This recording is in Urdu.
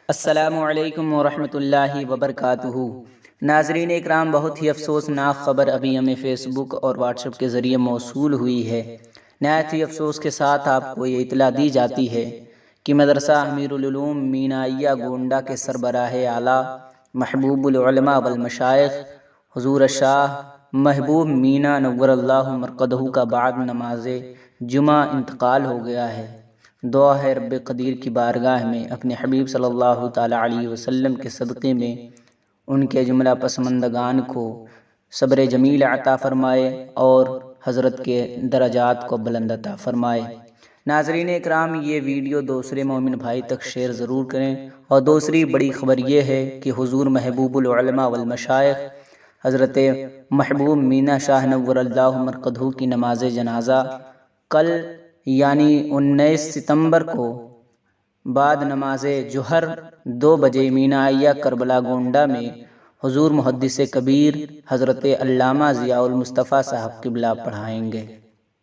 السلام علیکم ورحمۃ اللہ وبرکاتہ۔ ناظرین اکرام، بہت ہی افسوسناک خبر ابھی ہمیں فیس بک اور واٹس ایپ کے ذریعے موصول ہوئی ہے۔ نہایت ہی افسوس کے ساتھ آپ کو یہ اطلاع دی جاتی ہے کہ مدرسہ امیر العلوم مینائیہ گونڈہ کے سربراہ اعلیٰ محبوب العلماء والمشائخ حضور شاہ محبوب مینا نور اللہ مرقدہ کا بعد نماز جمعہ انتقال ہو گیا ہے۔ دعا ہے رب قدیر کی بارگاہ میں اپنے حبیب صلی اللہ تعالی علیہ وسلم کے صدقے میں ان کے جملہ پسماندگان کو صبر جمیل عطا فرمائے اور حضرت کے درجات کو بلند عطا فرمائے۔ ناظرین اکرام، یہ ویڈیو دوسرے مومن بھائی تک شیئر ضرور کریں۔ اور دوسری بڑی خبر یہ ہے کہ حضور محبوب العلماء والمشائخ حضرت محبوب مینا شاہ نور اللہ مرقدہ کی نماز جنازہ کل یعنی 19 ستمبر کو بعد نماز ظہر 2 بجے مینائیہ کربلا گونڈہ میں حضور محدث کبیر حضرت علامہ ضیاء المصطفیٰ صاحب قبلہ پڑھائیں گے۔